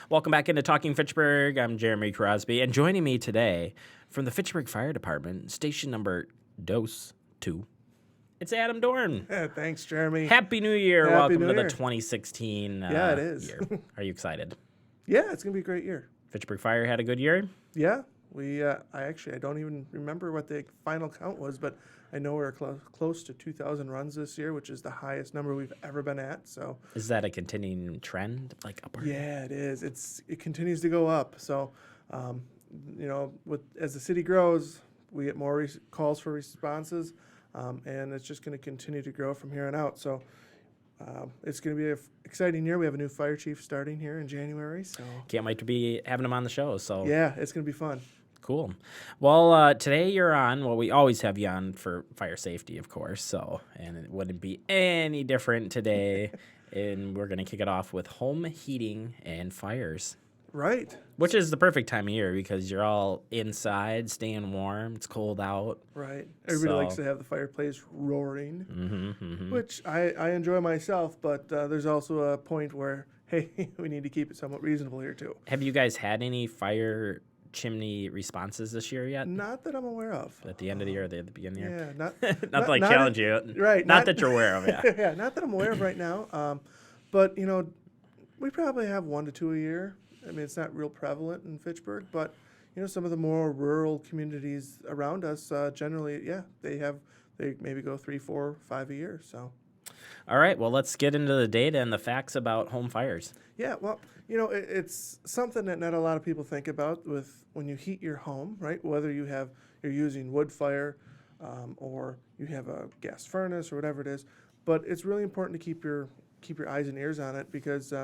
Welcome back into Talking Fitchburg. I'm Jeremy Crosby, and joining me today from the Fitchburg Fire Department, station number DOS 2, it's Adam Dorn. Yeah, thanks, Jeremy. Happy New Year. Happy Welcome New to Year. the 2016 Yeah, it is. year. Are you excited? Yeah, it's going to be a great year. Fitchburg Fire had a good year? Yeah, I don't even remember what the final count was, but I know we're close to 2,000 runs this year, which is the highest number we've ever been at. So Is that a continuing trend, like upward? yeah, it is. It continues to go up. So, as the city grows, we get more calls for responses, and it's just going to continue to grow from here on out. So. It's going to be an exciting year. We have a new fire chief starting here in January. So Can't wait to be having him on the show. So yeah, it's going to be fun. Cool. Well, today you're on. Well, we always have you on for fire safety, of course. So, and it wouldn't be any different today. And we're going to kick it off with home heating and fires. Right. Which is the perfect time of year because you're all inside, staying warm. It's cold out. Right. Everybody likes to have the fireplace roaring, which I enjoy myself. But there's also a point where, hey, we need to keep it somewhat reasonable here, too. Have you guys had any fire chimney responses this year yet? Not that I'm aware of. At the end of the year or at the beginning of the year? Yeah. Not to like challenge you. Right. Not that you're aware of, yeah. Yeah, not that I'm aware of right now. But, we probably have 1 to 2 a year. I mean, it's not real prevalent in Fitchburg, but some of the more rural communities around us, generally, yeah, they maybe go 3, 4, 5 a year. So, all right, well, let's get into the data and the facts about home fires. Yeah, well, it's something that not a lot of people think about with when you heat your home, right? Whether you're using wood fire, or you have a gas furnace or whatever it is, but it's really important to keep your eyes and ears on it because.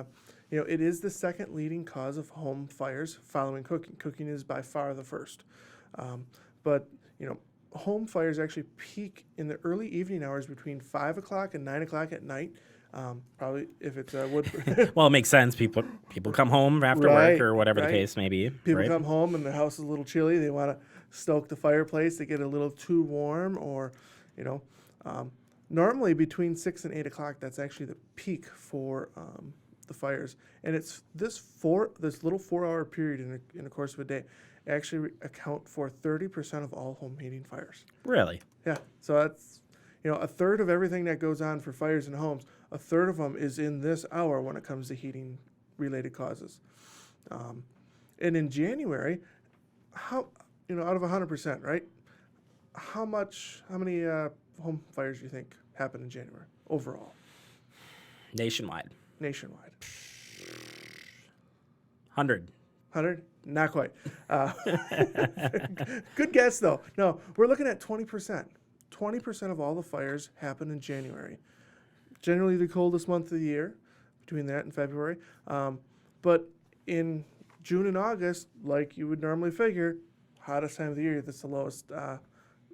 It is the second leading cause of home fires following cooking. Cooking is by far the first. But home fires actually peak in the early evening hours between 5 o'clock and 9 o'clock at night. Probably if it's wood. Well, it makes sense. People come home after work or whatever the case may be. People come home and the house is a little chilly. They want to stoke the fireplace. They get a little too warm or, normally between 6 and 8 o'clock, that's actually the peak for the fires, and it's this little 4-hour period in the course of a day actually account for 30% of all home heating fires. Really? Yeah. So that's a third of everything that goes on for fires in homes. A third of them is in this hour when it comes to heating related causes. And in January, how out of 100%, right? How many home fires do you think happen in January overall? Nationwide. 100. Not quite. Good guess, though. No, we're looking at 20%. 20% of all the fires happen in January. Generally the coldest month of the year, between that and February. But in June and August, like you would normally figure, hottest time of the year, that's the lowest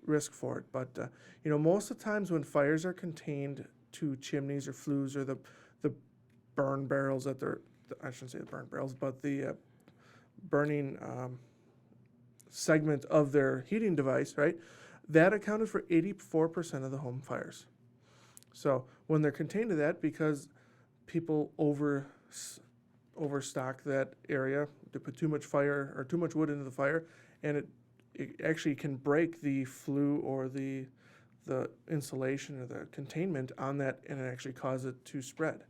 risk for it. But, most of the times when fires are contained to chimneys or flues or the burn barrels I shouldn't say the burn barrels, but the burning segment of their heating device, right? That accounted for 84% of the home fires. So when they're contained to that, because people overstock that area, to put too much fire or too much wood into the fire, and it actually can break the flue or the insulation or the containment on that, and it actually cause it to spread.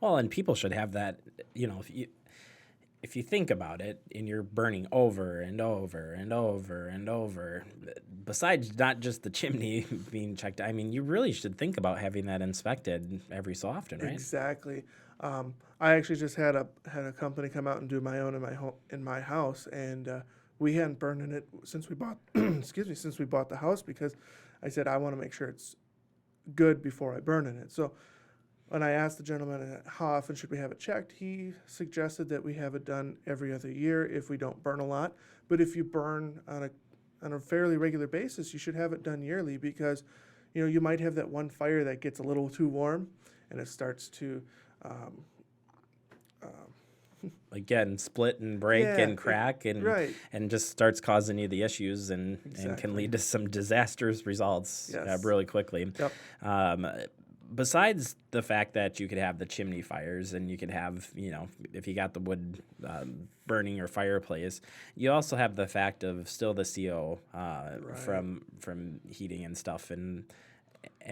Well, and people should have that, if you think about it, and you're burning over and over and over and over, besides not just the chimney being checked, I mean, you really should think about having that inspected every so often, right? Exactly. I actually just had a company come out and do my own in my house, and we hadn't burned in it since we bought since we bought the house because I said I want to make sure it's good before I burn in it. So. When I asked the gentleman how often should we have it checked, he suggested that we have it done every other year if we don't burn a lot. But if you burn on a fairly regular basis, you should have it done yearly because, you might have that one fire that gets a little too warm and it starts to Again, split and break and crack and just starts causing you the issues and can lead to some disastrous results really quickly. Yep. besides the fact that you could have the chimney fires and you could have, if you got the wood burning or fireplace, you also have the fact of still the CO from heating and stuff. And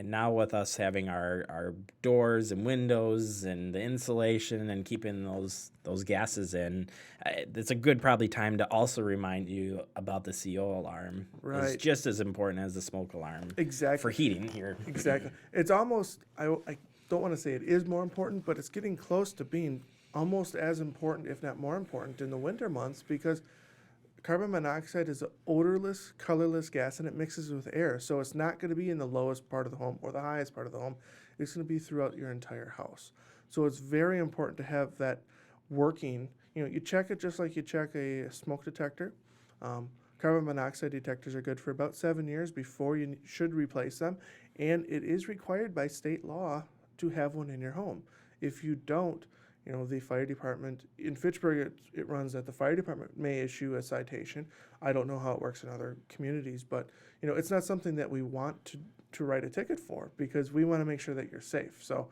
now with us having our doors and windows and the insulation and keeping those gases in, it's a good probably time to also remind you about the CO alarm. Right. It's just as important as the smoke alarm. Exactly. For heating here. Exactly. It's almost, I don't want to say it is more important, but it's getting close to being almost as important, if not more important, in the winter months, because carbon monoxide is an odorless, colorless gas, and it mixes with air. So it's not going to be in the lowest part of the home or the highest part of the home. It's going to be throughout your entire house. So it's very important to have that working. You check it just like you check a smoke detector. Carbon monoxide detectors are good for about 7 years before you should replace them. And it is required by state law to have one in your home. If you don't, the fire department in Fitchburg, it runs that the fire department may issue a citation. I don't know how it works in other communities, but it's not something that we want to write a ticket for, because we want to make sure that you're safe. So,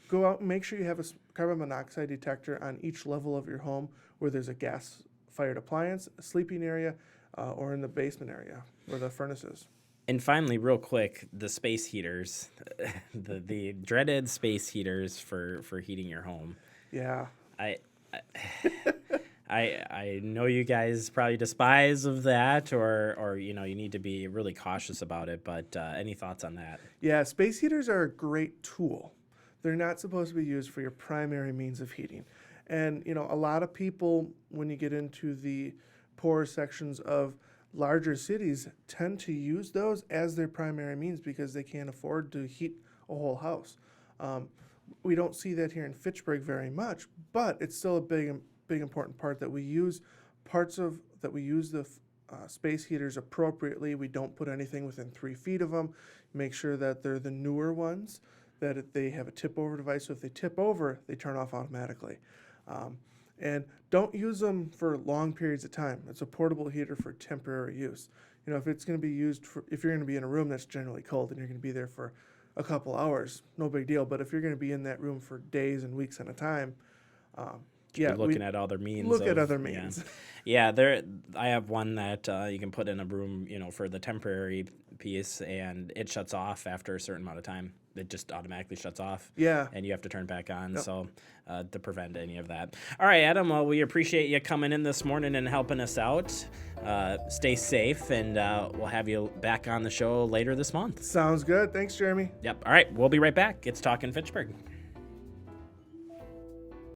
go out and make sure you have a carbon monoxide detector on each level of your home where there's a gas-fired appliance, a sleeping area, or in the basement area where the furnace is. And finally, real quick, the space heaters, the dreaded space heaters for heating your home. Yeah. I know you guys probably despise of that, or you need to be really cautious about it. But any thoughts on that? Yeah, space heaters are a great tool. They're not supposed to be used for your primary means of heating. And a lot of people, when you get into the poorer sections of larger cities, tend to use those as their primary means because they can't afford to heat a whole house. We don't see that here in Fitchburg very much, but it's still a big important part that we use the space heaters appropriately. We don't put anything within 3 feet of them. Make sure that they're the newer ones, that they have a tip over device. So if they tip over, they turn off automatically. And don't use them for long periods of time. It's a portable heater for temporary use. If it's going to be used if you're going to be in a room that's generally cold and you're going to be there for a couple hours, no big deal. But if you're going to be in that room for days and weeks at a time, looking at other means. Look at other means. Yeah, I have one that you can put in a room, for the temporary piece, and it shuts off after a certain amount of time. It just automatically shuts off. Yeah. And you have to turn it back on. Yep. So to prevent any of that. All right, Adam. Well, we appreciate you coming in this morning and helping us out. Stay safe, and we'll have you back on the show later this month. Sounds good. Thanks, Jeremy. Yep. All right. We'll be right back. It's Talkin' Fitchburg.